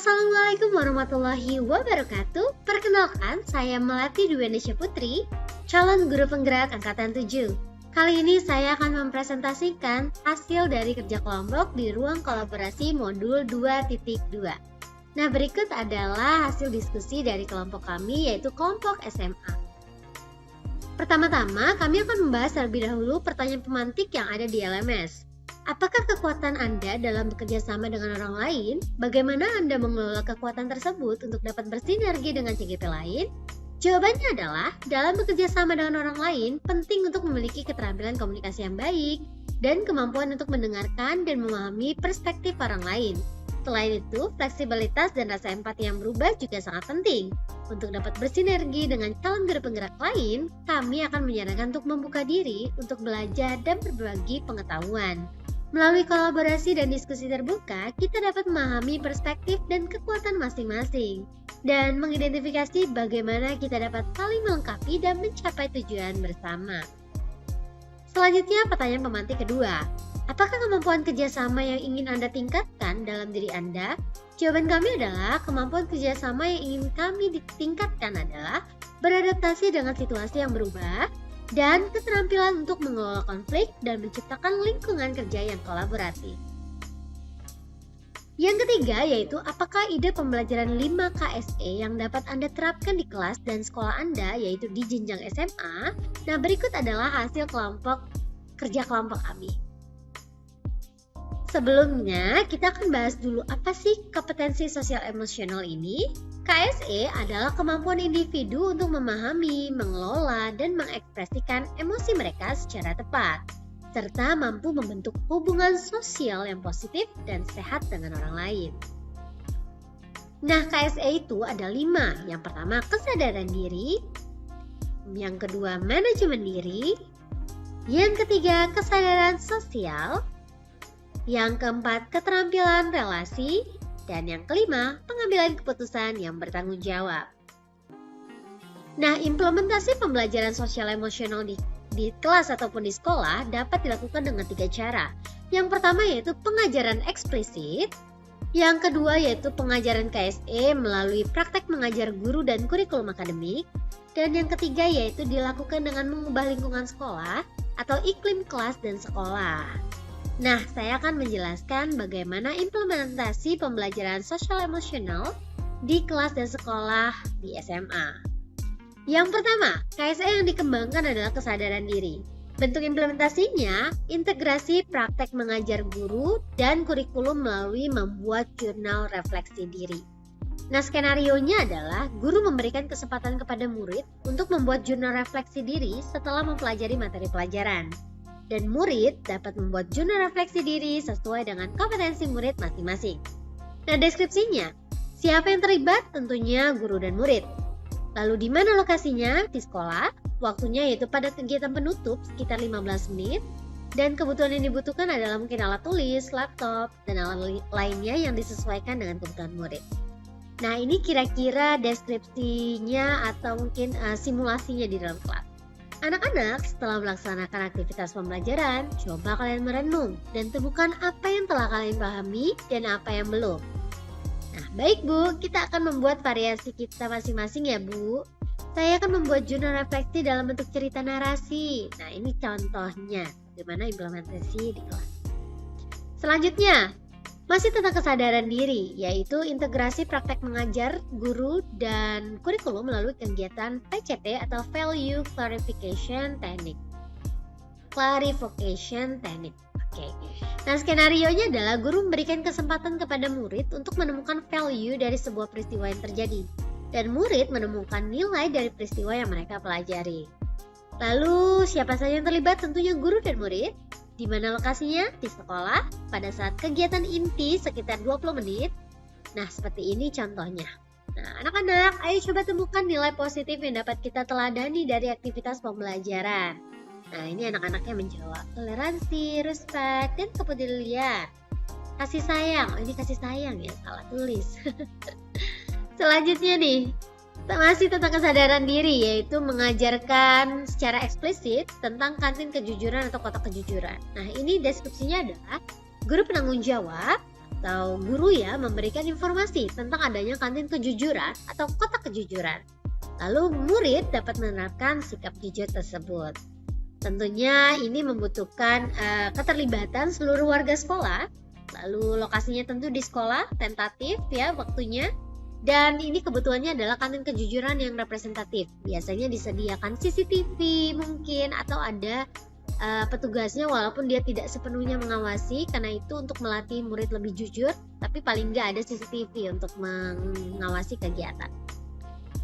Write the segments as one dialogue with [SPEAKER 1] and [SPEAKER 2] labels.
[SPEAKER 1] Assalamualaikum warahmatullahi wabarakatuh. Perkenalkan, saya Melati Dwianisha Putri, calon guru penggerak angkatan 7. Kali ini saya akan mempresentasikan hasil dari kerja kelompok di ruang kolaborasi modul 2.2. Nah, berikut adalah hasil diskusi dari kelompok kami, yaitu kelompok SMA. Pertama-tama, kami akan membahas terlebih dahulu pertanyaan pemantik yang ada di LMS. Apakah kekuatan Anda dalam bekerja sama dengan orang lain? Bagaimana Anda mengelola kekuatan tersebut untuk dapat bersinergi dengan CGP lain? Jawabannya adalah, dalam bekerja sama dengan orang lain, penting untuk memiliki keterampilan komunikasi yang baik dan kemampuan untuk mendengarkan dan memahami perspektif orang lain. Selain itu, fleksibilitas dan rasa empati yang berubah juga sangat penting. Untuk dapat bersinergi dengan calon guru penggerak lain, kami akan menyarankan untuk membuka diri untuk belajar dan berbagi pengetahuan. Melalui kolaborasi dan diskusi terbuka, kita dapat memahami perspektif dan kekuatan masing-masing dan mengidentifikasi bagaimana kita dapat saling melengkapi dan mencapai tujuan bersama. Selanjutnya, pertanyaan pemantik kedua. Apakah kemampuan kerjasama yang ingin Anda tingkatkan dalam diri Anda? Jawaban kami adalah kemampuan kerjasama yang ingin kami ditingkatkan adalah beradaptasi dengan situasi yang berubah, dan keterampilan untuk mengelola konflik dan menciptakan lingkungan kerja yang kolaboratif. Yang ketiga yaitu apakah ide pembelajaran 5 KSE yang dapat Anda terapkan di kelas dan sekolah Anda yaitu di jenjang SMA. Nah, berikut adalah hasil kerja kelompok kami. Sebelumnya, kita akan bahas dulu apa sih kompetensi sosial emosional ini. KSE adalah kemampuan individu untuk memahami, mengelola, dan mengekspresikan emosi mereka secara tepat, serta mampu membentuk hubungan sosial yang positif dan sehat dengan orang lain. Nah, KSE itu ada 5. Yang pertama, kesadaran diri. Yang kedua, manajemen diri. Yang ketiga, kesadaran sosial. Yang keempat, keterampilan relasi. Dan yang kelima, pengambilan keputusan yang bertanggung jawab. Nah, implementasi pembelajaran sosial emosional di kelas ataupun di sekolah dapat dilakukan dengan 3 cara. Yang pertama yaitu pengajaran eksplisit. Yang kedua yaitu pengajaran KSE melalui praktek mengajar guru dan kurikulum akademik. Dan yang ketiga yaitu dilakukan dengan mengubah lingkungan sekolah atau iklim kelas dan sekolah. Nah, saya akan menjelaskan bagaimana implementasi pembelajaran sosial emosional di kelas dan sekolah di SMA. Yang pertama, KSE yang dikembangkan adalah kesadaran diri. Bentuk implementasinya, integrasi praktek mengajar guru dan kurikulum melalui membuat jurnal refleksi diri. Nah, skenarionya adalah guru memberikan kesempatan kepada murid untuk membuat jurnal refleksi diri setelah mempelajari materi pelajaran. Dan murid dapat membuat jurnal refleksi diri sesuai dengan kompetensi murid masing-masing. Nah, deskripsinya, siapa yang terlibat? Tentunya guru dan murid. Lalu di mana lokasinya? Di sekolah. Waktunya yaitu pada kegiatan penutup sekitar 15 menit. Dan kebutuhan yang dibutuhkan adalah mungkin alat tulis, laptop, dan alat lainnya yang disesuaikan dengan kebutuhan murid. Nah, ini kira-kira deskripsinya atau mungkin simulasinya di dalam kelas. Anak-anak, setelah melaksanakan aktivitas pembelajaran, coba kalian merenung dan temukan apa yang telah kalian pahami dan apa yang belum. Nah, baik Bu, kita akan membuat variasi kita masing-masing ya Bu. Saya akan membuat jurnal refleksi dalam bentuk cerita narasi. Nah, ini contohnya bagaimana implementasi di kelas. Selanjutnya, masih tentang kesadaran diri, yaitu integrasi praktek mengajar guru dan kurikulum melalui kegiatan PCT atau Value Clarification Technique. Oke. Nah, skenarionya adalah guru memberikan kesempatan kepada murid untuk menemukan value dari sebuah peristiwa yang terjadi, dan murid menemukan nilai dari peristiwa yang mereka pelajari. Lalu, siapa saja yang terlibat? Tentunya guru dan murid. Di mana lokasinya? Di sekolah, pada saat kegiatan inti sekitar 20 menit. Nah, seperti ini contohnya. Nah, anak-anak, ayo coba temukan nilai positif yang dapat kita teladani dari aktivitas pembelajaran. Nah, ini anak-anaknya menjawab. Toleransi, respect, dan kepedulian. Kasih sayang. Oh, ini kasih sayang ya, salah tulis. Selanjutnya nih, masih tentang kesadaran diri, yaitu mengajarkan secara eksplisit tentang kantin kejujuran atau kotak kejujuran. Nah, ini deskripsinya adalah guru penanggung jawab atau guru ya memberikan informasi tentang adanya kantin kejujuran atau kotak kejujuran. Lalu murid dapat menerapkan sikap jujur tersebut. Tentunya ini membutuhkan keterlibatan seluruh warga sekolah. Lalu lokasinya tentu di sekolah, tentatif ya waktunya. Dan ini kebutuhannya adalah kantin kejujuran yang representatif. Biasanya disediakan CCTV mungkin atau ada petugasnya walaupun dia tidak sepenuhnya mengawasi, karena itu untuk melatih murid lebih jujur, tapi paling nggak ada CCTV untuk mengawasi kegiatan.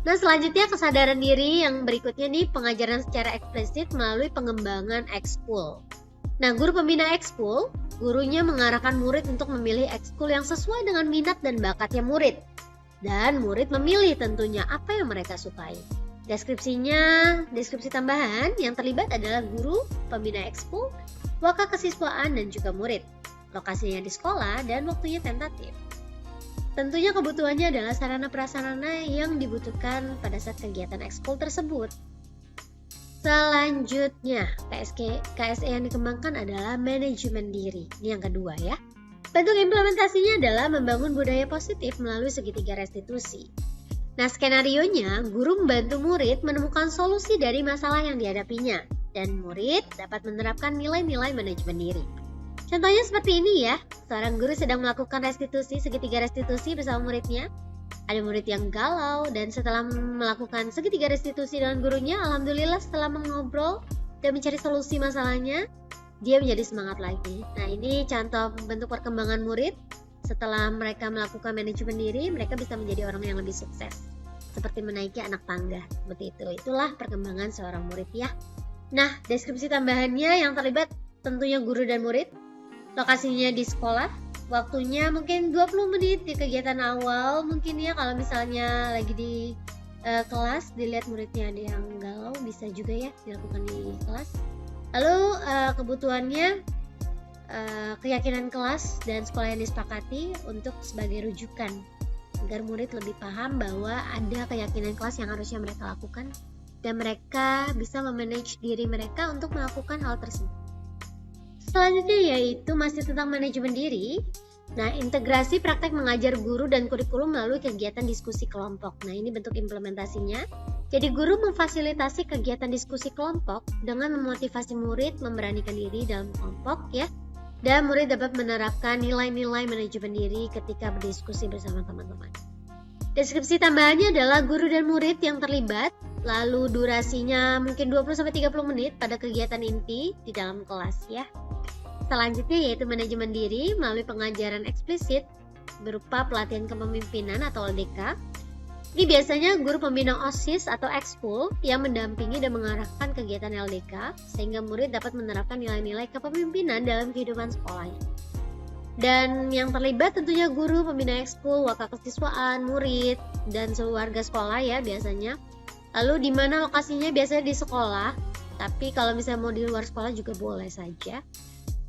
[SPEAKER 1] Nah selanjutnya kesadaran diri yang berikutnya nih, pengajaran secara eksplisit melalui pengembangan ekskul. Nah guru pembina ekskul, gurunya mengarahkan murid untuk memilih ekskul yang sesuai dengan minat dan bakatnya murid. Dan murid memilih tentunya apa yang mereka sukai. Deskripsi tambahan yang terlibat adalah guru, pembina ekskul, waka kesiswaan, dan juga murid. Lokasinya di sekolah dan waktunya tentatif. Tentunya kebutuhannya adalah sarana prasarana yang dibutuhkan pada saat kegiatan ekskul tersebut. Selanjutnya, KSE yang dikembangkan adalah manajemen diri. Ini yang kedua ya. Bentuk implementasinya adalah membangun budaya positif melalui segitiga restitusi. Nah, skenarionya, guru membantu murid menemukan solusi dari masalah yang dihadapinya, dan murid dapat menerapkan nilai-nilai manajemen diri. Contohnya seperti ini ya, seorang guru sedang melakukan segitiga restitusi bersama muridnya. Ada murid yang galau, dan setelah melakukan segitiga restitusi dengan gurunya, alhamdulillah setelah mengobrol dan mencari solusi masalahnya, dia menjadi semangat lagi. Nah, ini contoh bentuk perkembangan murid. Setelah mereka melakukan manajemen diri, mereka bisa menjadi orang yang lebih sukses. Seperti menaiki anak tangga, seperti itu. Itulah perkembangan seorang murid ya. Nah, deskripsi tambahannya yang terlibat tentunya guru dan murid. Lokasinya di sekolah, waktunya mungkin 20 menit di kegiatan awal. Mungkin ya kalau misalnya lagi di kelas, dilihat muridnya ada yang galau, bisa juga ya dilakukan di kelas. Lalu kebutuhannya keyakinan kelas dan sekolah yang disepakati untuk sebagai rujukan agar murid lebih paham bahwa ada keyakinan kelas yang harusnya mereka lakukan dan mereka bisa memanage diri mereka untuk melakukan hal tersebut. Selanjutnya yaitu masih tentang manajemen diri. Nah, integrasi praktek mengajar guru dan kurikulum melalui kegiatan diskusi kelompok. Nah, ini bentuk implementasinya. Jadi guru memfasilitasi kegiatan diskusi kelompok dengan memotivasi murid memberanikan diri dalam kelompok ya. Dan murid dapat menerapkan nilai-nilai manajemen diri ketika berdiskusi bersama teman-teman. Deskripsi tambahannya adalah guru dan murid yang terlibat, lalu durasinya mungkin 20-30 menit pada kegiatan inti di dalam kelas ya. Selanjutnya yaitu manajemen diri melalui pengajaran eksplisit berupa pelatihan kepemimpinan atau LDK. Ini biasanya guru pembina OSIS atau ekskul yang mendampingi dan mengarahkan kegiatan LDK sehingga murid dapat menerapkan nilai-nilai kepemimpinan dalam kehidupan sekolahnya. Dan yang terlibat tentunya guru, pembina ekskul, waka kesiswaan, murid, dan seluruh warga sekolah ya biasanya. Lalu di mana lokasinya biasanya di sekolah, tapi kalau misalnya mau di luar sekolah juga boleh saja.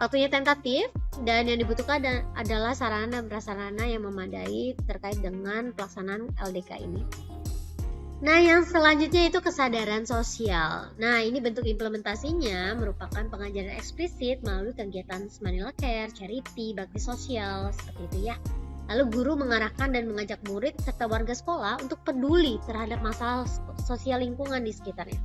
[SPEAKER 1] Waktunya tentatif dan yang dibutuhkan adalah sarana dan prasarana yang memadai terkait dengan pelaksanaan LDK ini. Nah, yang selanjutnya itu kesadaran sosial. Nah, ini bentuk implementasinya merupakan pengajaran eksplisit melalui kegiatan Manila Care, charity, bakti sosial, seperti itu ya. Lalu guru mengarahkan dan mengajak murid serta warga sekolah untuk peduli terhadap masalah sosial lingkungan di sekitarnya.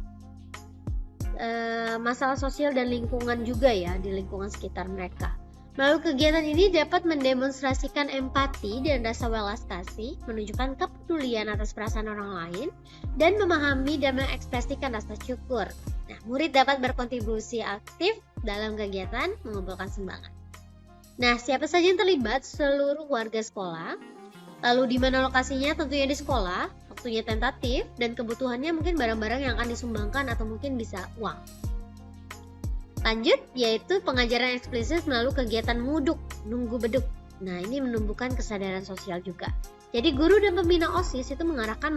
[SPEAKER 1] Masalah sosial dan lingkungan juga ya di lingkungan sekitar mereka. Melalui kegiatan ini dapat mendemonstrasikan empati dan rasa welas kasih, menunjukkan kepedulian atas perasaan orang lain, dan memahami dan mengekspresikan rasa syukur. Nah, murid dapat berkontribusi aktif dalam kegiatan mengumpulkan sumbangan. Nah, siapa saja yang terlibat? Seluruh warga sekolah. Lalu di mana lokasinya? Tentunya di sekolah. Waktunya tentatif dan kebutuhannya mungkin barang-barang yang akan disumbangkan atau mungkin bisa uang. Lanjut yaitu pengajaran eksplisit melalui kegiatan muduk, nunggu beduk. Nah, ini menumbuhkan kesadaran sosial juga. Jadi guru dan pembina OSIS itu mengarahkan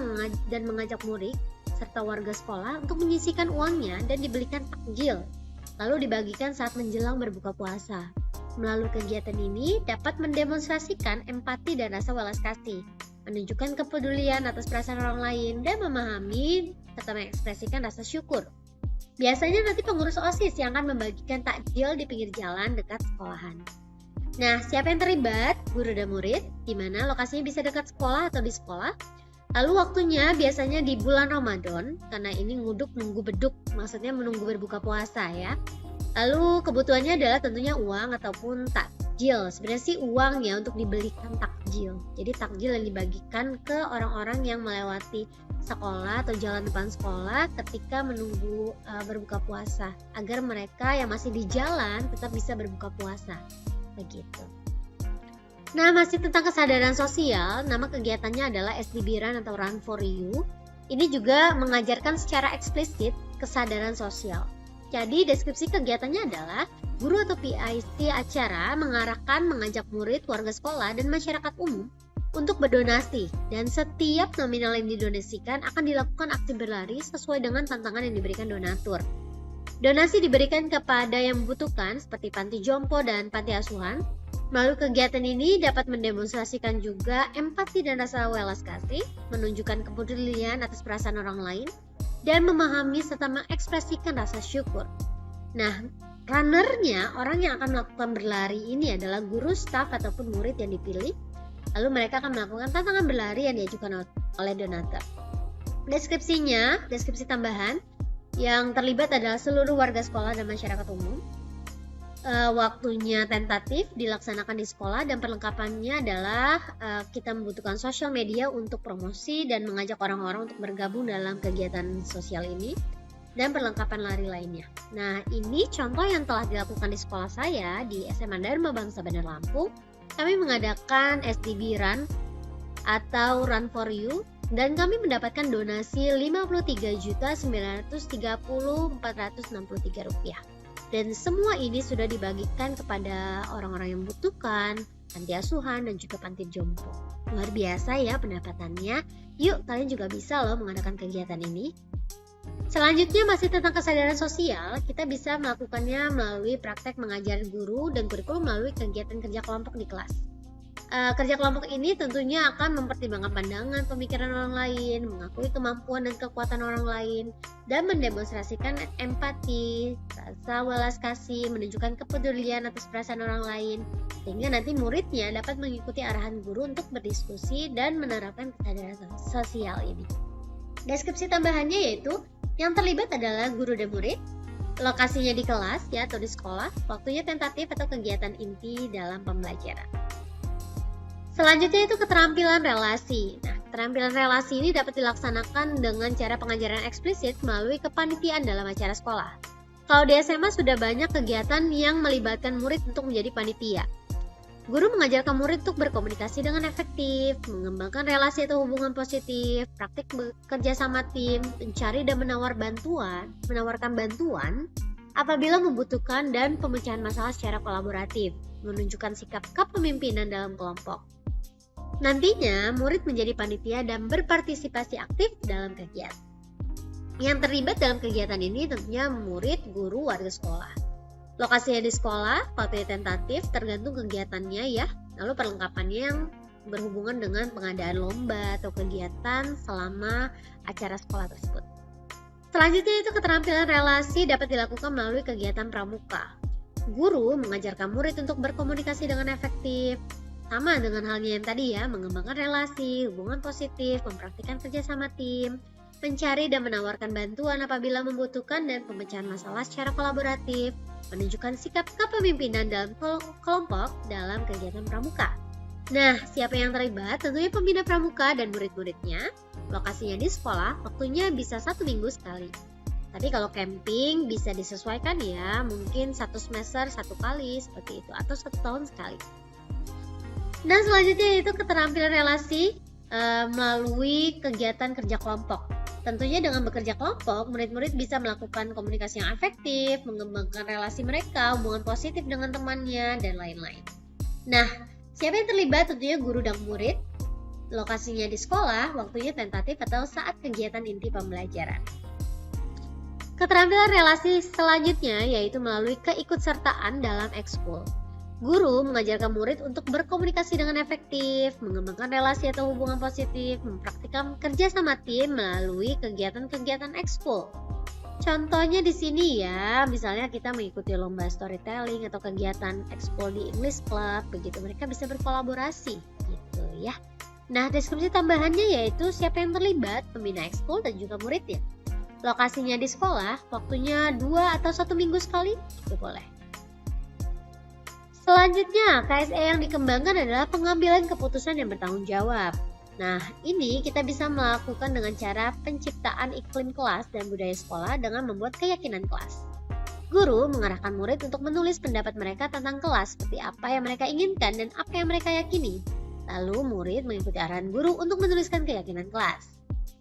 [SPEAKER 1] dan mengajak murid serta warga sekolah untuk menyisihkan uangnya dan dibelikan takjil, lalu dibagikan saat menjelang berbuka puasa. Melalui kegiatan ini dapat mendemonstrasikan empati dan rasa welas kasih, menunjukkan kepedulian atas perasaan orang lain, dan memahami serta mengekspresikan rasa syukur. Biasanya nanti pengurus OSIS yang akan membagikan takjil di pinggir jalan dekat sekolahan. Nah, siapa yang terlibat? Guru dan murid, di mana lokasinya bisa dekat sekolah atau di sekolah. Lalu waktunya biasanya di bulan Ramadan, karena ini nguduk nunggu beduk, maksudnya menunggu berbuka puasa ya. Lalu kebutuhannya adalah tentunya uang ataupun takjil. Sebenarnya sih uang ya untuk dibelikan takjil. Jadi takjil yang dibagikan ke orang-orang yang melewati sekolah atau jalan depan sekolah ketika menunggu berbuka puasa, agar mereka yang masih di jalan tetap bisa berbuka puasa. Begitu. Nah, masih tentang kesadaran sosial, nama kegiatannya adalah SDB Run atau Run for You. Ini juga mengajarkan secara eksplisit kesadaran sosial. Jadi deskripsi kegiatannya adalah guru atau PIC acara mengajak murid, warga sekolah, dan masyarakat umum untuk berdonasi, dan setiap nominal yang didonasikan akan dilakukan aksi berlari sesuai dengan tantangan yang diberikan donatur. Donasi diberikan kepada yang membutuhkan seperti panti jompo dan panti asuhan. Melalui kegiatan ini dapat mendemonstrasikan juga empati dan rasa welas kasih, menunjukkan kepedulian atas perasaan orang lain, dan memahami serta mengekspresikan rasa syukur. Nah, runnernya, orang yang akan melakukan berlari ini adalah guru, staf, ataupun murid yang dipilih. Lalu mereka akan melakukan tantangan berlari yang diajukan oleh donatur. Deskripsi tambahan, yang terlibat adalah seluruh warga sekolah dan masyarakat umum. Waktunya tentatif dilaksanakan di sekolah, dan perlengkapannya adalah kita membutuhkan sosial media untuk promosi dan mengajak orang-orang untuk bergabung dalam kegiatan sosial ini, dan perlengkapan lari lainnya. Nah, ini contoh yang telah dilakukan di sekolah saya di SMA Dharma Bangsa Bandar Lampung. Kami mengadakan SDB Run atau Run for You, dan kami mendapatkan donasi Rp53.930.463. Dan semua ini sudah dibagikan kepada orang-orang yang membutuhkan, panti asuhan, dan juga panti jompo. Luar biasa ya pendapatannya. Yuk, kalian juga bisa loh mengadakan kegiatan ini. Selanjutnya masih tentang kesadaran sosial, kita bisa melakukannya melalui praktek mengajar guru dan kurikulum melalui kegiatan kerja kelompok di kelas. Kerja kelompok ini tentunya akan mempertimbangkan pandangan, pemikiran orang lain, mengakui kemampuan dan kekuatan orang lain, dan mendemonstrasikan empati, rasa welas kasih, menunjukkan kepedulian atas perasaan orang lain, sehingga nanti muridnya dapat mengikuti arahan guru untuk berdiskusi dan menerapkan kesadaran sosial ini. Deskripsi tambahannya yaitu yang terlibat adalah guru dan murid, lokasinya di kelas ya atau di sekolah, waktunya tentatif atau kegiatan inti dalam pembelajaran. Selanjutnya itu keterampilan relasi. Nah, keterampilan relasi ini dapat dilaksanakan dengan cara pengajaran eksplisit melalui kepanitiaan dalam acara sekolah. Kalau di SMA sudah banyak kegiatan yang melibatkan murid untuk menjadi panitia. Guru mengajarkan murid untuk berkomunikasi dengan efektif, mengembangkan relasi atau hubungan positif, praktik bekerja sama tim, mencari dan menawarkan bantuan apabila membutuhkan, dan pemecahan masalah secara kolaboratif, menunjukkan sikap kepemimpinan dalam kelompok. Nantinya, murid menjadi panitia dan berpartisipasi aktif dalam kegiatan. Yang terlibat dalam kegiatan ini tentunya murid, guru, warga sekolah. Lokasinya di sekolah, waktunya tentatif, tergantung kegiatannya ya. Lalu perlengkapannya yang berhubungan dengan pengadaan lomba atau kegiatan selama acara sekolah tersebut. Selanjutnya itu keterampilan relasi dapat dilakukan melalui kegiatan pramuka. Guru mengajarkan murid untuk berkomunikasi dengan efektif. Sama dengan halnya yang tadi ya, mengembangkan relasi, hubungan positif, mempraktikkan kerja sama tim, mencari dan menawarkan bantuan apabila membutuhkan, dan pemecahan masalah secara kolaboratif, menunjukkan sikap kepemimpinan dalam kelompok dalam kegiatan pramuka. Nah, siapa yang terlibat? Tentunya pembina pramuka dan murid-muridnya. Lokasinya di sekolah, waktunya bisa 1 minggu sekali. Tapi kalau camping bisa disesuaikan ya, mungkin 1 semester 1 kali seperti itu, atau 1 tahun sekali. Nah, selanjutnya itu keterampilan relasi melalui kegiatan kerja kelompok. Tentunya dengan bekerja kelompok, murid-murid bisa melakukan komunikasi yang efektif, mengembangkan relasi mereka, hubungan positif dengan temannya, dan lain-lain. Nah, siapa yang terlibat? Tentunya guru dan murid. Lokasinya di sekolah, waktunya tentatif atau saat kegiatan inti pembelajaran. Keterampilan relasi selanjutnya yaitu melalui keikutsertaan dalam ekskul. Guru mengajarkan murid untuk berkomunikasi dengan efektif, mengembangkan relasi atau hubungan positif, mempraktikkan kerja sama tim melalui kegiatan-kegiatan ekskul. Contohnya di sini ya, misalnya kita mengikuti lomba storytelling atau kegiatan ekskul di English Club, begitu mereka bisa berkolaborasi gitu ya. Nah, deskripsi tambahannya yaitu siapa yang terlibat, pembina ekskul dan juga muridnya. Lokasinya di sekolah, waktunya 2 atau 1 minggu sekali, itu boleh. Selanjutnya, KSE yang dikembangkan adalah pengambilan keputusan yang bertanggung jawab. Nah, ini kita bisa melakukan dengan cara penciptaan iklim kelas dan budaya sekolah dengan membuat keyakinan kelas. Guru mengarahkan murid untuk menulis pendapat mereka tentang kelas, seperti apa yang mereka inginkan dan apa yang mereka yakini. Lalu murid mengikuti arahan guru untuk menuliskan keyakinan kelas.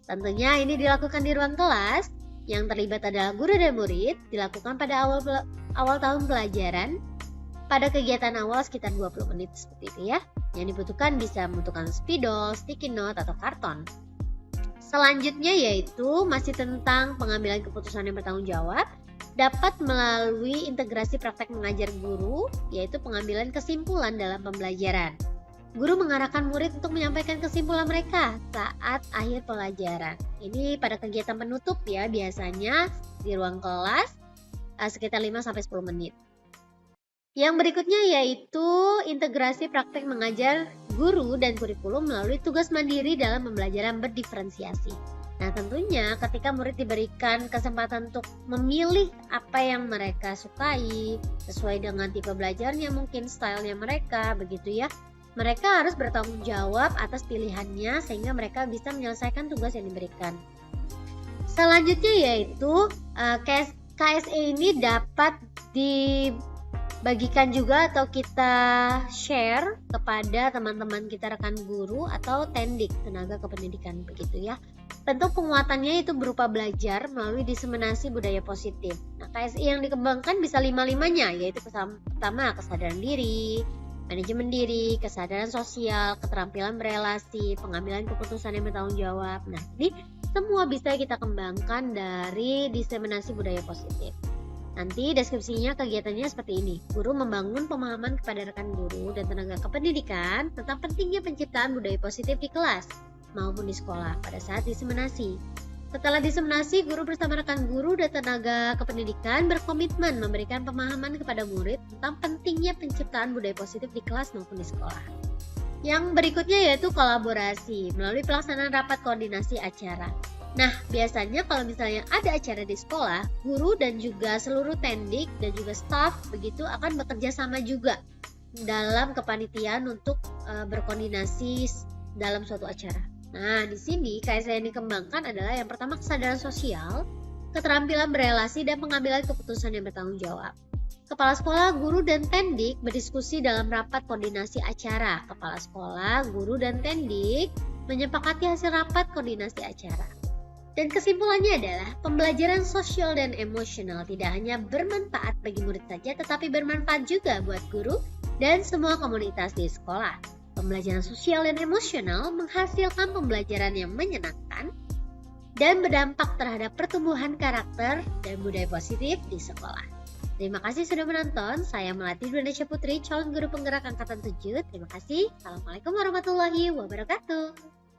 [SPEAKER 1] Tentunya ini dilakukan di ruang kelas, yang terlibat adalah guru dan murid, dilakukan pada awal tahun pelajaran, pada kegiatan awal sekitar 20 menit seperti itu ya. Yang dibutuhkan bisa membutuhkan spidol, sticky note, atau karton. Selanjutnya yaitu masih tentang pengambilan keputusan yang bertanggung jawab, dapat melalui integrasi praktek mengajar guru, yaitu pengambilan kesimpulan dalam pembelajaran. Guru mengarahkan murid untuk menyampaikan kesimpulan mereka saat akhir pelajaran. Ini pada kegiatan penutup ya, biasanya di ruang kelas sekitar 5-10 menit. Yang berikutnya yaitu integrasi praktek mengajar guru dan kurikulum melalui tugas mandiri dalam pembelajaran berdiferensiasi. Nah, tentunya ketika murid diberikan kesempatan untuk memilih apa yang mereka sukai sesuai dengan tipe belajarnya, mungkin stylenya mereka, begitu ya. Mereka harus bertanggung jawab atas pilihannya sehingga mereka bisa menyelesaikan tugas yang diberikan. Selanjutnya yaitu KSE ini dapat dibagikan juga atau kita share kepada teman-teman kita, rekan guru atau tendik, tenaga kependidikan begitu ya. Bentuk penguatannya itu berupa belajar melalui diseminasi budaya positif. Nah, KSE yang dikembangkan bisa 5-5-nya, yaitu pertama kesadaran diri, manajemen diri, kesadaran sosial, keterampilan berelasi, pengambilan keputusan yang bertanggung jawab. Nah, ini semua bisa kita kembangkan dari diseminasi budaya positif. Nanti deskripsinya kegiatannya seperti ini. Guru membangun pemahaman kepada rekan guru dan tenaga kependidikan tentang pentingnya penciptaan budaya positif di kelas maupun di sekolah pada saat diseminasi. Setelah diseminasi, guru bersama rekan guru dan tenaga kependidikan berkomitmen memberikan pemahaman kepada murid tentang pentingnya penciptaan budaya positif di kelas maupun di sekolah. Yang berikutnya yaitu kolaborasi melalui pelaksanaan rapat koordinasi acara. Nah, biasanya kalau misalnya ada acara di sekolah, guru dan juga seluruh tendik dan juga staf begitu akan bekerja sama juga dalam kepanitiaan untuk berkoordinasi dalam suatu acara. Nah, di sini KSE yang dikembangkan adalah yang pertama kesadaran sosial, keterampilan berelasi, dan pengambilan keputusan yang bertanggung jawab. Kepala sekolah, guru, dan tendik berdiskusi dalam rapat koordinasi acara. Kepala sekolah, guru, dan tendik menyepakati hasil rapat koordinasi acara. Dan kesimpulannya adalah pembelajaran sosial dan emosional tidak hanya bermanfaat bagi murid saja, tetapi bermanfaat juga buat guru dan semua komunitas di sekolah. Pembelajaran sosial dan emosional menghasilkan pembelajaran yang menyenangkan dan berdampak terhadap pertumbuhan karakter dan budaya positif di sekolah. Terima kasih sudah menonton. Saya Melati Duanasya Putri, calon guru penggerak angkatan 7. Terima kasih. Assalamualaikum warahmatullahi wabarakatuh.